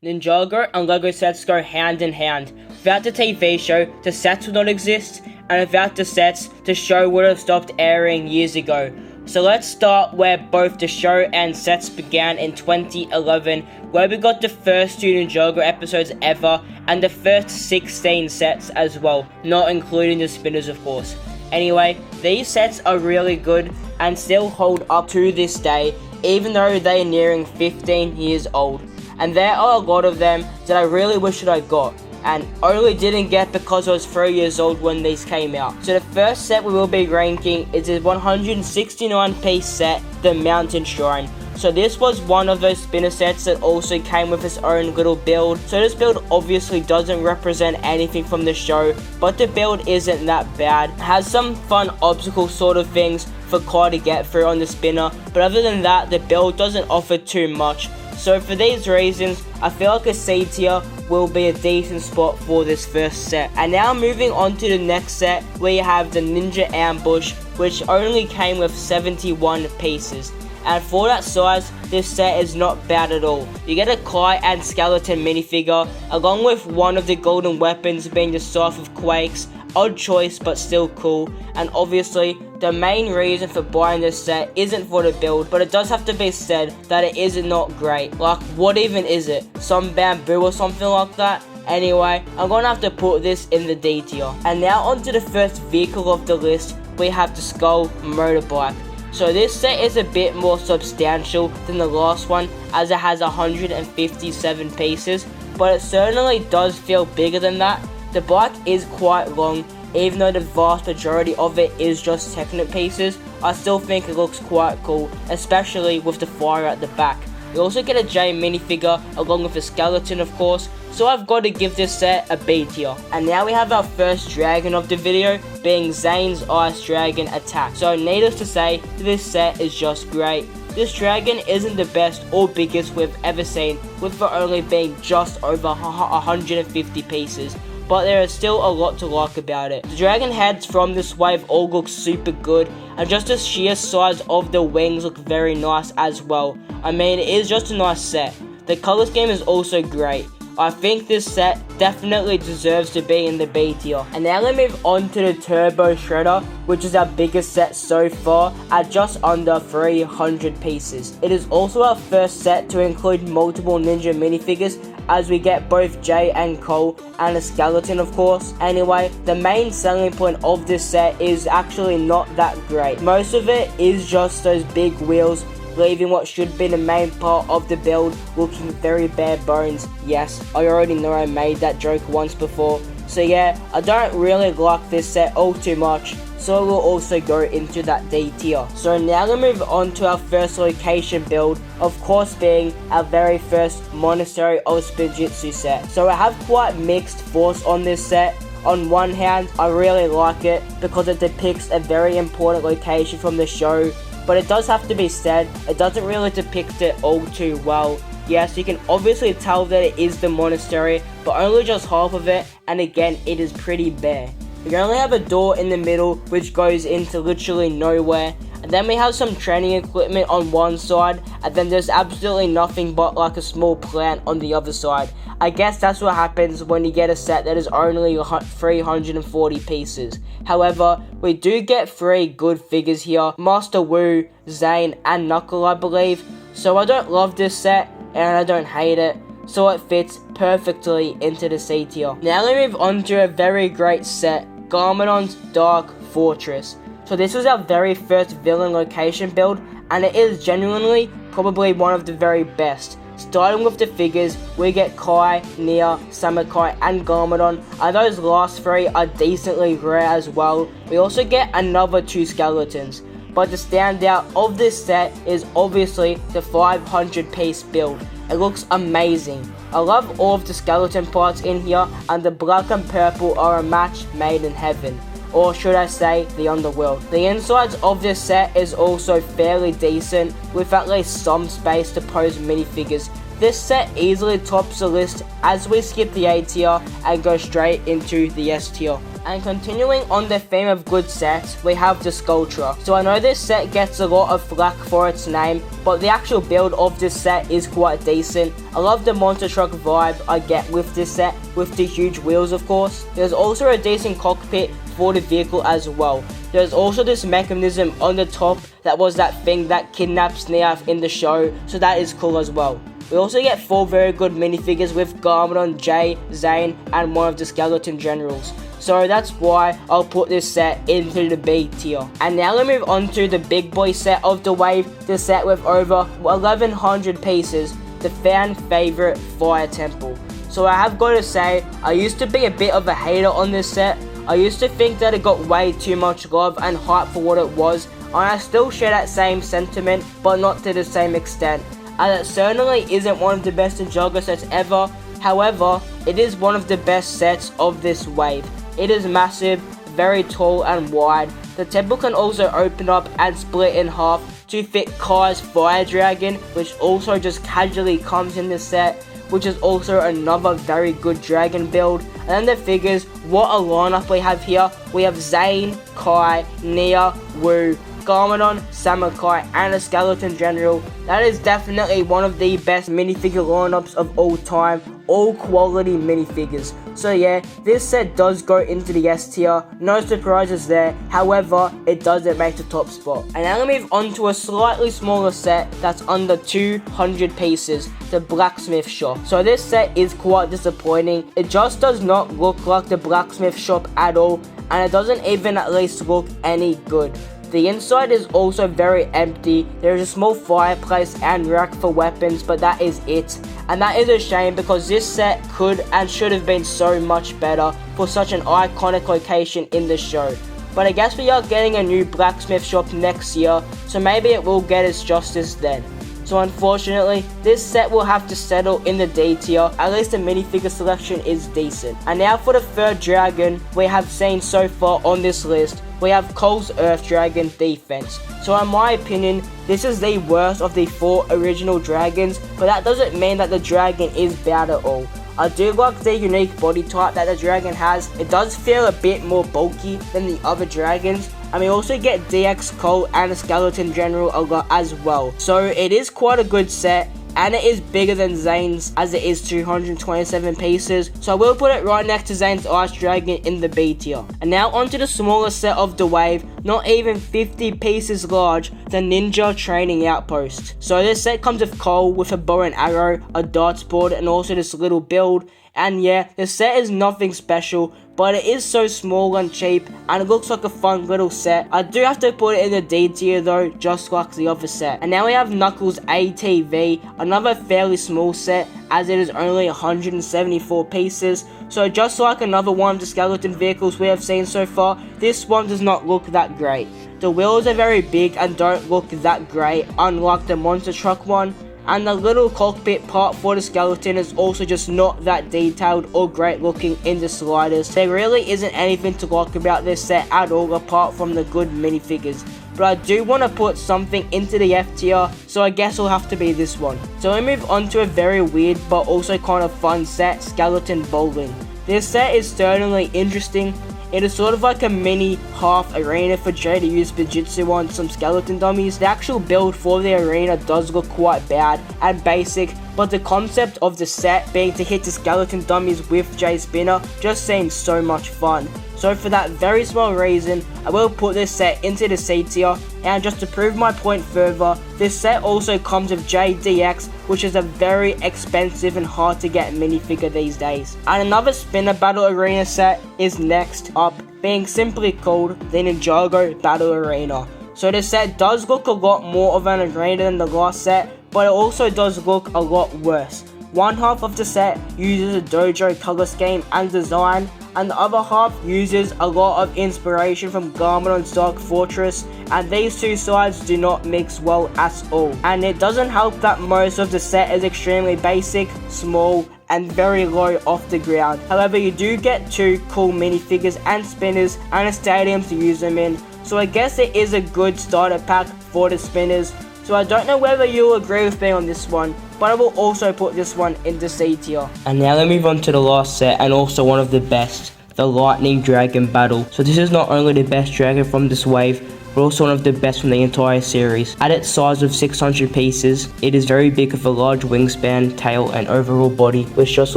Ninjago and Lego sets go hand in hand. Without the TV show, the sets would not exist, and without the sets, the show would have stopped airing years ago. So let's start where both the show and sets began in 2011, where we got the first 2 Ninjago episodes ever, and the first 16 sets as well, not including the spinners of course. Anyway, these sets are really good, and still hold up to this day, even though they are nearing 15 years old. And there are a lot of them that I really wish that I got, and only didn't get because I was 3 years old when these came out. So the first set we will be ranking is a 169 piece set, the Mountain Shrine. So this was one of those spinner sets that also came with its own little build. So this build obviously doesn't represent anything from the show, but the build isn't that bad. It has some fun obstacle sort of things for Kai to get through on the spinner, but other than that, the build doesn't offer too much. So for these reasons, I feel like a C tier will be a decent spot for this first set. And now moving on to the next set, we have the Ninja Ambush, which only came with 71 pieces. And for that size, this set is not bad at all. You get a Kai and Skeleton minifigure, along with one of the golden weapons being the Scythe of Quakes. Odd choice, but still cool. And obviously, the main reason for buying this set isn't for the build, but it does have to be said that it is not great. Like, what even is it? Some bamboo or something like that? Anyway, I'm gonna have to put this in the D tier. And now onto the first vehicle of the list, we have the Skull Motorbike. So this set is a bit more substantial than the last one, as it has 157 pieces, but it certainly does feel bigger than that. The bike is quite long, even though the vast majority of it is just Technic pieces. I still think it looks quite cool, especially with the fire at the back. You also get a J minifigure along with a skeleton of course, so I've got to give this set a B tier. And now we have our first dragon of the video, being Zane's Ice Dragon Attack. So needless to say, this set is just great. This dragon isn't the best or biggest we've ever seen, with it only being just over 150 pieces. But there is still a lot to like about it. The dragon heads from this wave all look super good, and just the sheer size of the wings look very nice as well. I mean, it is just a nice set. The color scheme is also great. I think this set definitely deserves to be in the B tier. And now let's move on to the Turbo Shredder, which is our biggest set so far at just under 300 pieces. It is also our first set to include multiple ninja minifigures, as we get both Jay and Cole and a skeleton of course. Anyway, the main selling point of this set is actually not that great. Most of it is just those big wheels, leaving what should be the main part of the build looking very bare bones. Yes, I already know I made that joke once before. So yeah, I don't really like this set all too much, so we'll also go into that D tier. So now we'll move on to our first location build, of course being our very first Monastery of Spinjitzu set. So I have quite mixed thoughts on this set. On one hand, I really like it because it depicts a very important location from the show, but it does have to be said, it doesn't really depict it all too well. Yes, you can obviously tell that it is the monastery, but only just half of it, and again, it is pretty bare. We only have a door in the middle which goes into literally nowhere, and then we have some training equipment on one side, and then there's absolutely nothing but like a small plant on the other side. I guess that's what happens when you get a set that is only 340 pieces. However, we do get 3 good figures here, Master Wu, Zane, and Knuckle I believe. So I don't love this set, and I don't hate it, so it fits perfectly into the C tier. Now we move on to a very great set, Garmadon's Dark Fortress. So this was our very first villain location build, and it is genuinely probably one of the very best. Starting with the figures, we get Kai, Nia, Samakai, and Garmadon, and those last 3 are decently rare as well. We also get another 2 skeletons, but the standout of this set is obviously the 500 piece build. It looks amazing. I love all of the skeleton parts in here, and the black and purple are a match made in heaven. Or should I say, the underworld. The insides of this set is also fairly decent, with at least some space to pose minifigures. this set easily tops the list as we skip the A tier and go straight into the S tier. And continuing on the theme of good sets, we have the Sculpture. So I know this set gets a lot of flack for its name, but the actual build of this set is quite decent. I love the monster truck vibe I get with this set, with the huge wheels of course. There's also a decent cockpit for the vehicle as well. There's also this mechanism on the top that was that thing that kidnaps Neath in the show, so that is cool as well. We also get 4 very good minifigures with Garmadon, Jay, Zane, and one of the Skeleton Generals. So that's why I'll put this set into the B tier. And now we move on to the big boy set of the wave, the set with over 1100 pieces, the fan favorite Fire Temple. So I have got to say, I used to be a bit of a hater on this set. I used to think that it got way too much love and hype for what it was, and I still share that same sentiment, but not to the same extent, as it certainly isn't one of the best Ninjago sets ever. However, it is one of the best sets of this wave. It is massive, very tall and wide. The temple can also open up and split in half to fit Kai's Fire Dragon, which also just casually comes in this set, which is also another very good dragon build. And then the figures, what a lineup we have here. We have Zane, Kai, Nia, Wu, Garmadon, Samukai, and a Skeleton General. That is definitely one of the best minifigure lineups of all time. All quality minifigures. So yeah, this set does go into the S tier. No surprises there. However, it doesn't make the top spot. And now we move on to a slightly smaller set that's under 200 pieces, the Blacksmith Shop. So this set is quite disappointing. It just does not look like the Blacksmith Shop at all, and it doesn't even at least look any good. The inside is also very empty. There is a small fireplace and rack for weapons, but that is it. And that is a shame because this set could and should have been so much better for such an iconic location in the show. But I guess we are getting a new blacksmith shop next year, so maybe it will get its justice then. So unfortunately, this set will have to settle in the D tier. At least the minifigure selection is decent. And now for the third dragon we have seen so far on this list, we have Cole's Earth Dragon Defense. So in my opinion, this is the worst of the 4 original dragons, but that doesn't mean that the dragon is bad at all. I do like the unique body type that the dragon has. It does feel a bit more bulky than the other dragons. And we also get DX Cole and a Skeleton General a lot as well. So it is quite a good set, and it is bigger than Zane's as it is 227 pieces. So I will put it right next to Zane's Ice Dragon in the B tier. And now onto the smaller set of the wave, not even 50 pieces large, the Ninja Training Outpost. So this set comes with Cole with a bow and arrow, a darts board, and also this little build. And yeah, the set is nothing special, but it is so small and cheap, and it looks like a fun little set. I do have to put it in the D tier though, just like the other set. And now we have Knuckles ATV, another fairly small set, as it is only 174 pieces. So just like another one of the skeleton vehicles we have seen so far, this one does not look that great. The wheels are very big and don't look that great, unlike the monster truck one. And the little cockpit part for the skeleton is also just not that detailed or great looking in the slightest. There really isn't anything to like about this set at all apart from the good minifigures. But I do want to put something into the F tier, so I guess it'll have to be this one. So we move on to a very weird but also kind of fun set, Skeleton Bowling. This set is certainly interesting. It is sort of like a mini half arena for Jay to use Fujitsu on some skeleton dummies. The actual build for the arena does look quite bad and basic, but the concept of the set being to hit the skeleton dummies with Jay's spinner just seems so much fun. So for that very small reason, I will put this set into the C tier. And just to prove my point further, this set also comes with JDX, which is a very expensive and hard to get minifigure these days. And another spinner battle arena set is next up, being simply called the Ninjago Battle Arena. So this set does look a lot more of an arena than the last set, but it also does look a lot worse. One half of the set uses a dojo color scheme and design, and the other half uses a lot of inspiration from Garmadon's Dark Fortress, and these two sides do not mix well at all. And it doesn't help that most of the set is extremely basic, small, and very low off the ground. However, you do get 2 cool minifigures and spinners and a stadium to use them in, so I guess it is a good starter pack for the spinners. So I don't know whether you'll agree with me on this one, but I will also put this one into C tier. And now let's move on to the last set, and also one of the best, the Lightning Dragon Battle. So this is not only the best dragon from this wave, but also one of the best from the entire series. At its size of 600 pieces, it is very big with a large wingspan, tail, and overall body, which just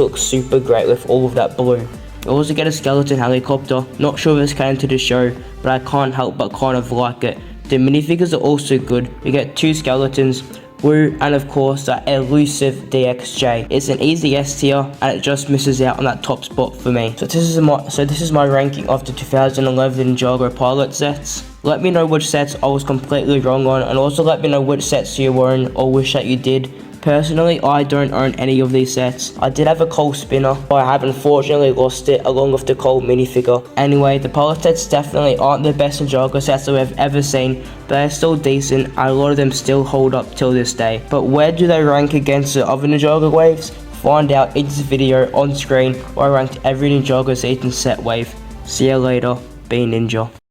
looks super great with all of that blue. We also get a skeleton helicopter. Not sure if this came to the show, but I can't help but kind of like it. The minifigures are also good. We get 2 skeletons, Woo, and of course that elusive DXJ. It's an easy S tier, and it just misses out on that top spot for me. So this is my ranking of the 2011 Ninjago Pilot sets. Let me know which sets I was completely wrong on, and also let me know which sets you own or wish that you did. Personally, I don't own any of these sets. I did have a Cole spinner, but I have unfortunately lost it along with the Cole minifigure. Anyway, the Pilot sets definitely aren't the best Ninjago sets that we've ever seen, but they're still decent, and a lot of them still hold up till this day. But where do they rank against the other Ninjago waves? Find out in this video on screen where I ranked every Ninjago season set wave. See you later, be ninja.